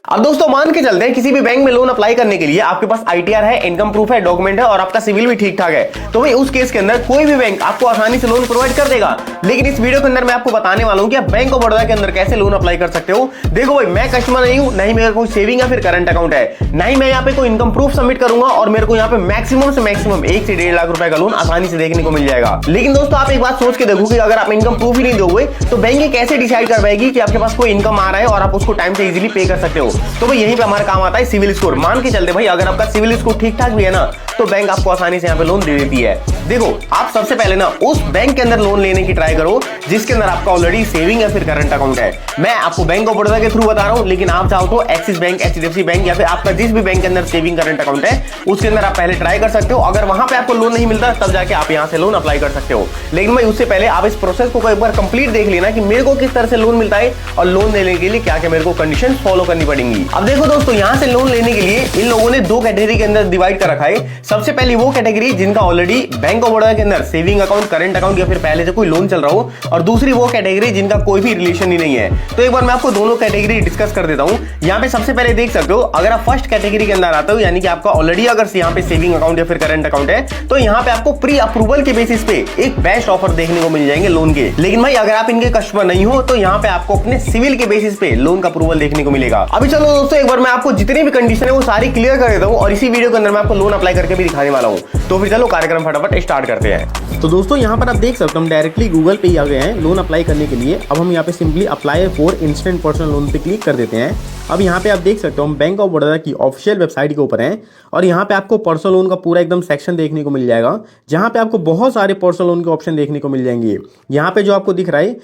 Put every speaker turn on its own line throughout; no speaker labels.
अब दोस्तों मान के चलते हैं किसी भी बैंक में लोन अप्लाई करने के लिए आपके पास आईटीआर है, इनकम प्रूफ है, डॉक्यूमेंट है और आपका सिविल भी ठीक ठाक है, तो भाई उस केस के अंदर कोई भी बैंक आपको आसानी से लोन प्रोवाइड कर देगा। लेकिन इस वीडियो के अंदर मैं आपको बताने वाला हूं कि आप बैंक ऑफ बड़ौदा के अंदर कैसे लोन अप्लाई कर सकते हो। देखो भाई, मैं कस्टमर नहीं हूं, नहीं मेरा कोई सेविंग या फिर करंट अकाउंट है, नहीं मैं यहाँ पे कोई इनकम प्रूफ सबमिट करूंगा और मेरे को यहाँ पे मैक्सिमम से मैक्सिमम 1 से 1.5 लाख रुपए का लोन आसानी से देखने को मिल जाएगा। लेकिन दोस्तों आप एक बात सोच के देखो कि अगर आप इनकम प्रूफ ही नहीं दोगे तो बैंक ये कैसे डिसाइड कर पाएगी कि आपके पास कोई इनकम आ रहा है और आप उसको टाइम से इजीली पे कर सकते हो। तो भाई यहीं पे हमारा काम आता है सिविल स्कोर। मान के चलते भाई अगर आपका सिविल स्कोर ठीक ठाक भी है ना तो बैंक आपको आसानी से यहाँ पे लोन दे देती है। देखो आप सबसे पहले ना उस बैंक के अंदर लोन लेने की ट्राई करो जिसके अंदर आपका ऑलरेडी सेविंग या फिर करंट अकाउंट है। मैं आपको बैंक ऑफ बड़ौदा के थ्रू बता रहा हूं, लेकिन आप चाहो तो एक्सिस बैंक, एचडीएफसी बैंक या फिर आपका जिस भी बैंक के अंदर सेविंग करंट अकाउंट है उसके अंदर आप पहले ट्राई कर सकते हो। अगर वहां पे आपको लोन नहीं मिलता तब जाके आप यहाँ से लोन अप्लाई कर सकते हो। लेकिन भाई उससे पहले आप इस प्रोसेस को एक बार कंप्लीट देख लेना कि मेरे को किस तरह से लोन मिलता है और लोन लेने के लिए क्या क्या मेरे को कंडीशन फॉलो करनी पड़ेंगी। अब देखो दोस्तों, यहाँ से लोन लेने के लिए इन लोगों ने 2 कैटेगरी के अंदर डिवाइड कर रखा है। सबसे पहली वो कैटेगरी जिनका ऑलरेडी बैंक ऑफ बड़ौदा के अंदर सेविंग अकाउंट, करंट अकाउंट या फिर पहले से कोई लोन चल रहा हो, और दूसरी वो कैटेगरी जिनका कोई भी रिलेशन ही नहीं है। तो एक बार मैं आपको दोनों कैटेगरी डिस्कस कर देता हूं। यहाँ पे सबसे पहले देख सकते हो, अगर आप फर्स्ट कैटेगरी के अंदर आते हो यानी कि आपका ऑलरेडी अगर यहाँ पे सेविंग अकाउंट या फिर करंट अकाउंट है तो यहाँ पे आपको प्री अप्रूवल के बेसिस पे एक बेस्ट ऑफर देखने को मिल जाएंगे लोन के। लेकिन भाई अगर आप इनके कस्टमर नहीं हो तो यहाँ पे आपको अपने सिविल के बेसिस पे लोन का अप्रूवल देखने को मिलेगा। अभी चलो दोस्तों, एक बार मैं आपको जितनी भी कंडीशन है वो सारी क्लियर कर देता हूँ और इसी वीडियो के अंदर मैं आपको लोन अप्लाई करके भी दिखाने वाला हूँ। तो फिर चलो कार्यक्रम फटाफट स्टार्ट करते हैं।
तो दोस्तों यहाँ पर आप देख सकते हो हम डायरेक्टली गूगल पे ही आ गए हैं लोन अप्लाई करने के लिए। अब हम यहाँ पे simply apply for instant personal loan पे क्लिक कर देते हैं। अब यहाँ पे आप देख सकते हो हम बैंक ऑफ बड़ौदा की ऑफिशियल वेबसाइट के ऊपर हैं और यहाँ पे आपको पर्सनल लोन का पूरा एकदम सेक्शन देखने को मिल जाएगा जहाँ पे आपको बहुत सारे पर्सनल लोन के ऑप्शन देखने को मिल जाएंगे। यहाँ पे जो आपको दिख रहा है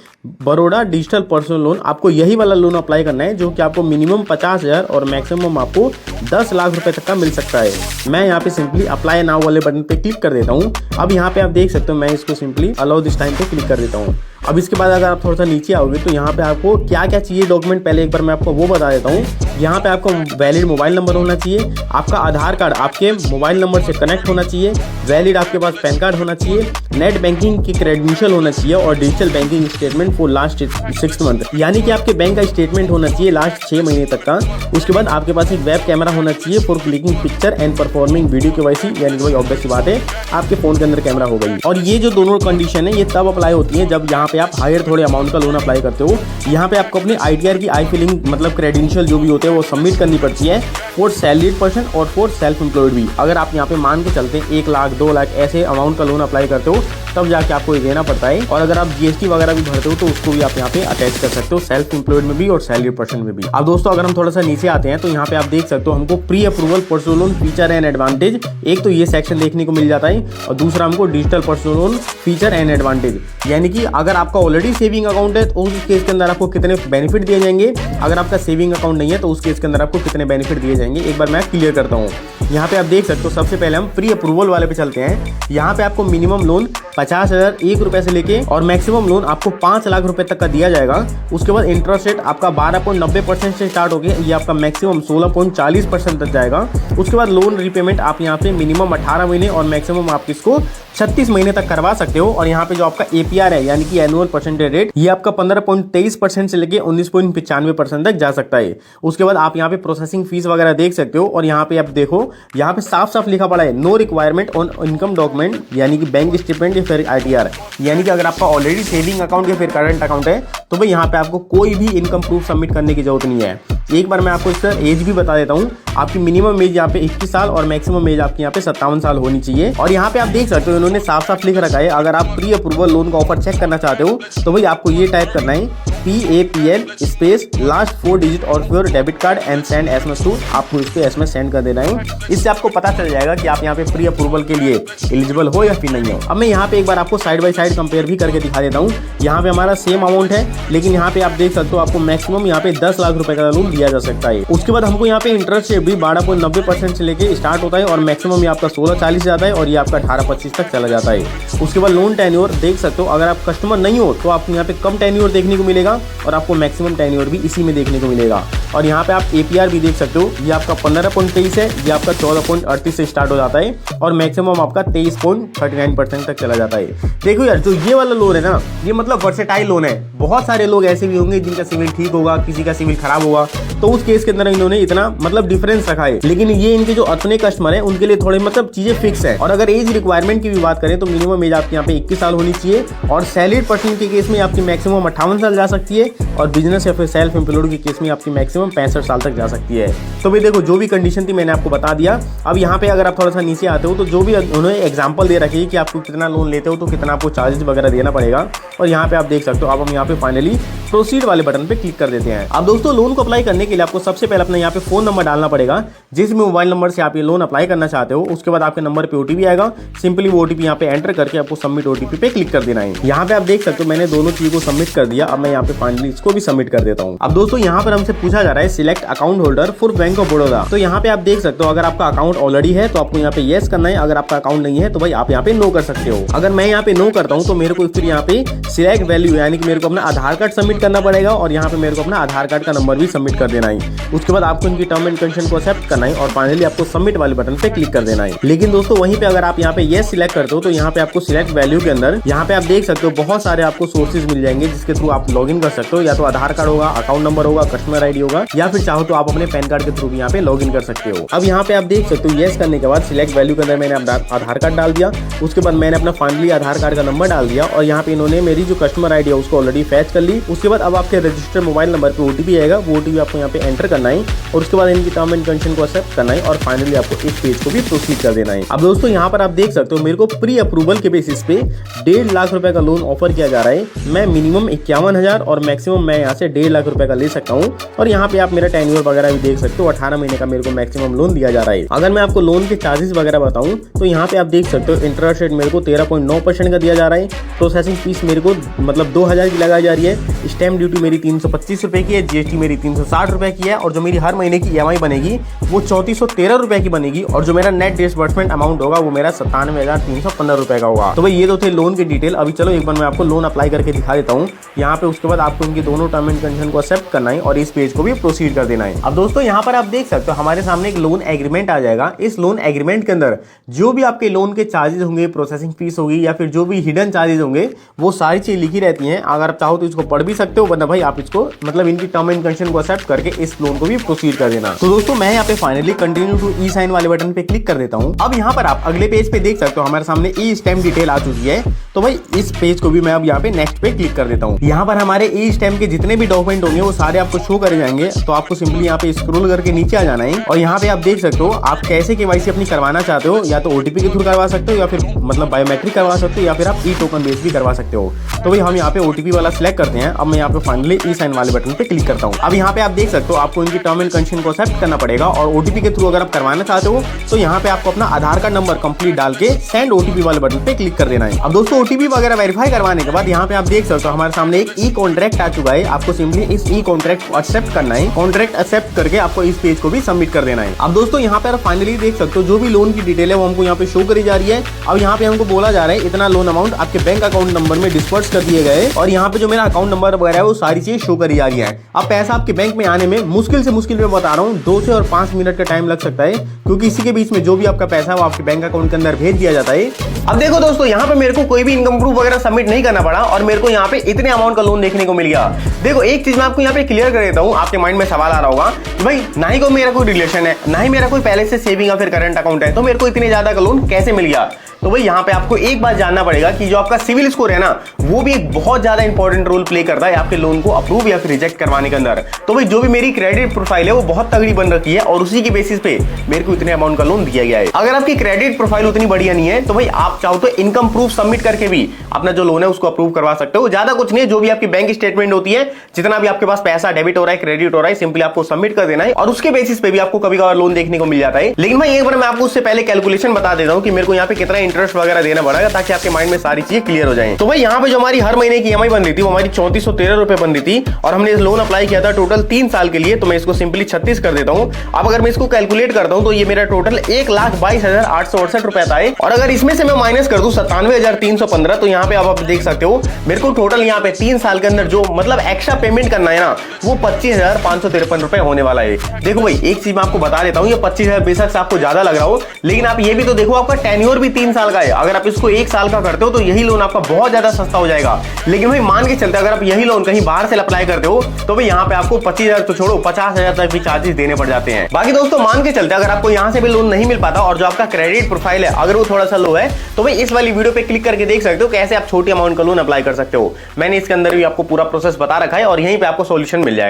बड़ौदा डिजिटल पर्सनल लोन, आपको यही वाला लोन अप्लाई करना है जो कि आपको मिनिमम 50,000 और मैक्सिमम आपको 10 लाख रुपए तक का मिल सकता है। मैं यहाँ पे सिंपली अप्लाई नाउ वाले बटन पे क्लिक कर देता हूँ। अब यहाँ पे आप देख सकते हो मैं इसको सिंपली अलाउ दिस टाइम पे क्लिक कर देता हूँ। अब इसके बाद अगर आप थोड़ा सा नीचे आओगे तो यहाँ पे आपको क्या क्या चाहिए डॉक्यूमेंट, पहले एक बार मैं आपको वो बता देता हूँ। यहाँ पे आपको वैलिड मोबाइल नंबर होना चाहिए, आपका आधार कार्ड आपके मोबाइल नंबर से कनेक्ट होना चाहिए, वैलिड आपके पास पैन कार्ड होना चाहिए, नेट बैंकिंग की क्रेडेंशियल होना चाहिए और digital banking statement for last 6 month, यानी कि आपके बैंक का स्टेटमेंट होना चाहिए लास्ट 6 महीने तक का। उसके बाद आपके पास एक वेब कैमरा होना चाहिए for clicking picture and performing video KYC, यानी कि भाई ऑब्वियस सी बात है आपके फोन के अंदर कैमरा हो गई। और ये जो दोनों कंडीशन है ये तब अप्लाई होती है जब यहाँ पे आप हायर थोड़े अमाउंट का लोन अप्लाई करते हो। यहाँ पे आपको अपनी आईटीआर की आई फिलिंग मतलब क्रेडेंशियल जो भी होते हैं वो सबमिट करनी पड़ती है फॉर सैलरीड पर्सन और फॉर सेल्फ एम्प्लॉयड भी। अगर आप यहाँ पे मान के चलते हैं 1 लाख 2 लाख ऐसे अमाउंट का लोन अप्लाई करते हो तब जाके आपको ये देना पड़ता है। और अगर आप जीएसटी वगैरह भी भरते हो तो उसको भी आप यहाँ पे अटैच कर सकते हो, सेल्फ एम्प्लॉयड में भी और सैलरीड पर्सन में भी। अब दोस्तों अगर हम थोड़ा सा नीचे आते हैं तो यहाँ पे आप देख सकते हो हमको pre approval personal loan feature and advantage, एक तो ये सेक्शन देखने को मिल जाता है और दूसरा हमको digital personal loan feature and advantage, यानी कि अगर आपका ऑलरेडी सेविंग अकाउंट है तो उस केस के अंदर आपको कितने बेनिफिट दिए जाएंगे, अगर आपका सेविंग अकाउंट नहीं है तो उस केस के अंदर आपको कितने बेनिफिट दिए जाएंगे। एक बार मैं क्लियर करता हूँ। यहाँ पे आप देख सकते हो सबसे पहले हम प्री अप्रूवल वाले पे चलते हैं। यहाँ पे आपको मिनिमम लोन 50,000 1 रुपए से लेके और मैक्सिमम लोन आपको 5 लाख रुपए तक का दिया जाएगा। उसके बाद इंटरेस्ट रेट आपका 12.90% से स्टार्ट हो गया, ये आपका मैक्सिमम 16.40% तक जाएगा। उसके बाद लोन रिपेमेंट आप यहाँ पे मिनिमम 18 महीने और मैक्सिमम आप इसको 36 महीने तक करवा सकते हो। और यहाँ पे जो आपका एपीआर है यानी कि एनुअल परसेंटेज रेट, ये आपका 15.23% से लेके 19.95% तक जा सकता है। उसके बाद आप यहाँ पे प्रोसेसिंग फीस वगैरह देख सकते हो और यहाँ पे आप देखो यहाँ पे साफ साफ लिखा पड़ा है no requirement on income document, यानी कि बैंक स्टेटमेंट या फिर आईटीआर, यानी कि अगर आपका ऑलरेडी सेविंग अकाउंट या फिर करंट अकाउंट है तो भाई यहाँ पे आपको कोई भी इनकम प्रूफ सबमिट करने की जरूरत नहीं है। एक बार मैं आपको इसका एज भी बता देता हूँ। आपकी मिनिमम एज यहाँ पे 21 साल और मैक्सिमम एज आपकी यहाँ पे 57 साल होनी चाहिए। और यहाँ पे आप देख सकते हो इन्होंने साफ साफ लिख रखा है अगर आप प्री अप्रूवल लोन का ऑफर चेक करना चाहते हो तो भाई आपको ये टाइप करना है PAPL स्पेस लास्ट 4 डिजिट और फिर debit card and send SMS to, आपको इस पे SMS सेंड कर देना है। इससे आपको पता चल जाएगा कि आप यहाँ पे प्री अप्रूवल के लिए एलिजिबल हो या फिर नहीं हो। अब मैं यहाँ पे एक बार आपको साइड बाय साइड कंपेयर भी करके दिखा देता हूँ। यहाँ पे हमारा सेम अमाउंट है लेकिन यहाँ पे आप देख सकते हो आपको मैक्सिमम यहाँ पे 10 लाख रुपए का लोन दिया जा सकता है। उसके बाद हमको यहाँ पे इंटरेस्ट रेट भी 12.90% से लेके स्टार्ट होता है और मैक्सिमम ये आपका 16.40 जाता है और ये आपका 18.25 तक चला जाता है। उसके बाद लोन टेन्योर देख सकते हो, अगर आप कस्टमर नहीं हो तो आपको यहाँ पे कम टेन्योर देखने को मिलेगा और आपको मैक्सिमम टेन्योर भी इसी में देखने को मिलेगा। और यहाँ पे आप APR भी देख सकते हो, ये आपका 15.23 है, ये आपका 14.38 से स्टार्ट हो जाता है और मैक्सिमम आपका 23.39% तक चला जाता है। देखो यार, जो ये वाला लोन है ना, ये मतलब वर्सेटाइल लोन है। बहुत सारे लोग ऐसे भी होंगे जिनका सिविल ठीक होगा, किसी का सिविल खराब होगा, तो उस केस के अंदर इन्होंने इतना मतलब डिफरेंस रखा है। लेकिन ये इनके जो अपने कस्टमर है उनके लिए थोड़े मतलब चीजें फिक्स है। और अगर एज रिक्वायरमेंट की भी बात करें तो मिनिमम एज आपके यहाँ पे 21 साल होनी चाहिए और सैलरीड पर्सन के केस में आपकी मैक्सिमम 58 साल जा सकती है और बिजनेस या फिर सेल्फ एम्प्लॉयड के केस में आपकी मैक्सिमम 65 साल तक जा सकती है। तो भाई देखो, जो भी कंडीशन थी मैंने आपको बता दिया। अब यहाँ पे अगर आप थोड़ा सा नीचे आते हो तो जो भी उन्होंने एग्जाम्पल दे रखी है कि आपको कितना लोन लेते हो तो कितना आपको चार्जेस वगैरह देना पड़ेगा, और यहाँ पे आप देख सकते हो। अब हम यहाँ पे फाइनली प्रोसीड वाले बटन पे क्लिक कर देते हैं। अब दोस्तों, लोन को अप्लाई करने के लिए आपको सबसे पहले अपना यहाँ पे फोन नंबर डालना पड़ेगा। जिस भी मोबाइल नंबर से आप ये लोन अप्लाई करना चाहते हो, उसके बाद आपके नंबर पे OTP आएगा। सिंपली वो OTP यहाँ पे एंटर करके आपको सबमिट OTP पे क्लिक कर देना है। यहाँ पे आप देख सकते हो मैंने दोनों चीजों को सबमिट कर दिया। अब मैं यहाँ पे फाइनली इसको भी सबमिट कर देता हूँ। अब दोस्तों, यहाँ पर हमसे पूछा जा रहा है select account holder for bank of Baroda. तो यहाँ पे आप देख सकते हो, अगर आपका अकाउंट ऑलरेडी है तो आपको यहाँ पे येस करना है। अगर आपका अकाउंट नहीं है तो भाई आप यहाँ पे नो कर सकते हो। अगर मैं यहाँ पे नो करता हूँ तो मेरे को फिर यहाँ पे सिलेक्ट वैल्यू यानी कि मेरे को अपना आधार कार्ड सबमिट करना पड़ेगा और यहाँ पे मेरे को अपना आधार कार्ड का नंबर भी सबमिट कर देना है। उसके बाद आपको इनकी टर्म एंड कंडीशन को एक्सेप्ट करना है और फाइनली आपको सबमिट वाले बटन पे क्लिक कर देना है। लेकिन दोस्तों, वहीं पे अगर आप यहाँ पे येस सिलेक्ट करते हो तो यहाँ पे आपको सिलेक्ट वैल्यू के अंदर यहाँ पे आप देख सकते हो बहुत सारे आपको सोर्सेज मिल जाएंगे जिसके थ्रू आप लॉगिन कर सकते हो। या तो आधार कार्ड होगा, अकाउंट नंबर होगा, कस्टमर ID होगा, या फिर चाहो तो आप अपने पैन कार्ड के थ्रू भी यहाँ पे लॉगिन कर सकते हो। अब यहाँ पे आप देख सकते हो येस करने के बाद सिलेक्ट वैल्यू के अंदर मैंने अपना आधार कार्ड डाल दिया। उसके बाद मैंने अपना फाइनली आधार कार्ड का नंबर डाल दिया और यहाँ पे इन्होंने मेरी जो कस्टमर ID है उसको ऑलरेडी फैच कर ली। उसके बाद अब आपके रजिस्टर्ड मोबाइल नंबर पे OTP आएगा, वो OTP आपको यहाँ पे एंटर करना है और उसके बाद इनकी टर्म एंड कंडीशन को एक्सेप्ट करना है और फाइनली आपको इस पेज को भी प्रोसीड कर देना है। अब दोस्तों, यहाँ पर आप देख सकते हो मेरे को प्री अप्रूवल के बेसिस पे 1.5 लाख रुपए का लोन ऑफर किया जा रहा है। मैं मिनिमम 51,000 और मैक्सिमम मैं यहाँ से 1.5 लाख रुपए का ले सकता हूँ। और यहाँ पे आप मेरा टेन्योर वगैरह भी देख सकते हो, 18 महीने का मेरे को मैक्सिमम लोन दिया जा रहा है। अगर मैं आपको लोन के चार्जेस वगैरह बताऊँ तो यहाँ पे आप देख सकते हो इंटरेस्ट रेट मेरे को 13.9% का दिया जा रहा है। प्रोसेसिंग फीस मेरे को मतलब 2,000 की लगाई जा रही है। स्टैम्प ड्यूटी मेरी 325 रुपए की है, GST मेरी 360 रुपए की है और जो मेरी हर महीने की EMI बनेगी वो 3413 रुपए की बनेगी और जो मेरा नेट डिसबर्समेंट अमाउंट होगा वो मेरा 97,315 रुपए का होगा। तो भाई ये तो थे लोन की डिटेल। अभी चलो एक बार मैं आपको लोन अप्लाई करके दिखा देता हूँ यहाँ पे। उसके बाद आपको इनकी दोनों टर्म एंड कंडीशन को एक्सेप्ट करना है और इस पेज को भी प्रोसीड कर देना है। अब दोस्तों, यहाँ पर आप देख सकते हो हमारे सामने एक लोन एग्रीमेंट आ जाएगा। इस लोन एग्रीमेंट के अंदर जो भी आपके लोन के चार्जेस होंगे, प्रोसेसिंग फीस होगी या फिर जो भी हिडन चार्जेस होंगे, वो सारी चीज लिखी रहती हैं। अगर आप चाहो तो इसको पढ़ भी सकते हो, वरना भाई आप इसको मतलब इनकी टर्म एंड कंडीशन को एक्सेप्ट करके इस लोन को भी प्रोसीड कर देना। तो दोस्तों, मैं यहाँ पे finally continue to e sign वाले बटन पे क्लिक कर देता हूँ। अब यहाँ पर आप अगले पेज पे देख सकते हो हमारे सामने ई स्टैम्प डिटेल आ चुकी है। तो भाई इस पेज को भी मैं अब यहाँ पे नेक्स्ट पे क्लिक कर देता हूँ। यहाँ पर हमारे ई स्टैम्प के जितने भी डॉक्यूमेंट होंगे वो सारे आपको शो करे जाएंगे। तो आपको सिंपली यहाँ पे स्क्रॉल करके नीचे आ जाना है और यहाँ पे आप देख सकते हो आप कैसे KYC अपनी करवाना चाहते हो। या तो OTP के थ्रू करवा सकते हो या फिर मतलब बायोमेट्रिक करवा सकते हो या फिर आप ई टोकन बेस भी करवा सकते हो। तो भाई हम यहाँ पे OTP वाला सिलेक्ट करते हैं। अब मैं यहाँ पे फाइनली ई साइन वाले बटन पे क्लिक करता हूँ। अब यहाँ पे आप देख सकते हो आपको इनकी टर्म एंड कंडीशन को एक्सेप्ट करना पड़ेगा और OTP के थ्रू अगर आप करवाना चाहते हो तो यहाँ पे आपको अपना आधार कार्ड नंबर कंप्लीट डाल के सेंड OTP वाले बटन पे क्लिक कर देना है। अब दोस्तों, OTP वगैरह वेरीफाई करवाने के बाद यहाँ पे आप देख सकते हो हमारे सामने एक ई कॉन्ट्रैक्ट आ चुका है। आपको सिंपली इस ई कॉन्ट्रैक्ट को एक्सेप्ट करना है। कॉन्ट्रैक्ट एक्सेप्ट करके आपको इस पेज को भी सबमिट कर देना है। अब दोस्तों, यहाँ पे फाइनली देख सकते हो जो भी लोन की डिटेल है वो हमको यहाँ पे शो करी जा रही है। अब यहाँ पे हमको बोला जा रहा है इतना लोन अमाउंट आपके बैंक अकाउंट नंबर में डिस्पर्स कर दिए गए और यहाँ पे जो मेरा अकाउंट नंबर वगैरह है वो सारी चीज शो करी जा रही है। अब पैसा आपके बैंक में आने में मुश्किल से मुश्किल में बता रहा हूँ 2 से और 5 मिनट का टाइम लग सकता है, क्योंकि इसी के बीच में जो भी आपका पैसा है वो आपके बैंक अकाउंट के अंदर भेज दिया जाता है। अब देखो दोस्तों, यहाँ पे मेरे को कोई भी इनकम प्रूफ वगैरह सबमिट नहीं करना पड़ा और मेरे को यहाँ पे इतने अमाउंट का लोन देखने को मिल गया। देखो, एक चीज मैं आपको यहाँ पे क्लियर कर देता हूँ। आपके माइंड में सवाल आ रहा होगा कि भाई ना ही कोई मेरा कोई रिलेशन है, ना ही मेरा कोई पहले से सेविंग या फिर करंट अकाउंट है, तो मेरे को इतने ज्यादा का लोन कैसे मिल गया। तो भाई यहाँ पे आपको एक बात जानना पड़ेगा कि जो आपका सिविल स्कोर है ना, वो भी एक बहुत ज्यादा इंपॉर्टेंट रोल प्ले करता है आपके लोन को अप्रूव या फिर रिजेक्ट करवाने के अंदर। तो भाई जो भी मेरी क्रेडिट प्रोफाइल है वो बहुत तगड़ी बन रखी है और उसी के बेसिस पे मेरे को इतने अमाउंट का लोन दिया गया है। अगर आपकी क्रेडिट प्रोफाइल उतनी बढ़िया नहीं है तो भाई आप चाहो तो इनकम प्रूफ सबमिट करके भी अपना जो लोन है उसको अप्रूव करवा सकते हो। ज्यादा कुछ नहीं है, जो भी आपकी बैंक स्टेटमेंट होती है, जितना भी आपके पास पैसा डेबिट हो रहा है, क्रेडिट हो रहा है, सिंपली आपको सबमिट कर देना है और उसके बेसिस पे भी आपको कभी कभार लोन देखने को मिल जाता है। लेकिन भाई एक बार मैं आपको उससे पहले कैलकुलेशन बता देता हूँ कि मेरे को यहाँ पे कितना
इंटरेस्ट वगैरह देना पड़ेगा, ताकि आपके माइंड में सारी चीजें क्लियर हो जाए। तो भाई यहाँ पे जो हमारी हर महीने की EMI बन रही थी वो हमारी 3413 रुपए बन रही थी, और हमने लोन अप्लाई किया था टोटल 3 साल के लिए। तो मैं इसको सिंपली 36 कर देता हूँ। अब अगर मैं इसको कैलकुलेट करता हूँ तो ये मेरा टोटल 1,22,868 रुपए आता है, और अगर इसमें से मैं माइनस कर दूं 97,315, तो यहाँ पे आप देख सकते हो मेरे को टोटल यहाँ पे 3 साल के अंदर जो मतलब एक्स्ट्रा पेमेंट करना है ना, वो 25,553 रुपए होने वाला है। देखो भाई एक चीज मैं आपको बता देता हूँ, ये 25,000 बेशक से आपको ज्यादा लग रहा हो, लेकिन आप ये भी तो देखो आपका टेन्योर भी 3 साल का है। अगर आप इसको 1 साल का करते हो तो यही लोन आपका बहुत ज्यादा सस्ता हो जाएगा। लेकिन भाई मान के चलते अगर आप यही लोन कहीं बाहर से अप्लाई करते हो तो भाई यहाँ पे आपको 25,000 तो छोड़ो 50,000 तक भी चार्जेस देने पड़ जाते हैं। बाकी दोस्तों मान के चलते अगर आपको यहाँ से भी लोन नहीं मिल पाता और जो आपका क्रेडिट प्रोफाइल है अगर वो थोड़ा सा लो है, तो भाई इस वाली वीडियो पे क्लिक करके देख सकते हो कैसे आप छोटी अमाउंट का लोन अप्लाई कर सकते हो। मैंने इसके अंदर भी आपको पूरा प्रोसेस बता रखा है और यहीं पे आपको सॉल्यूशन मिल जाएगा।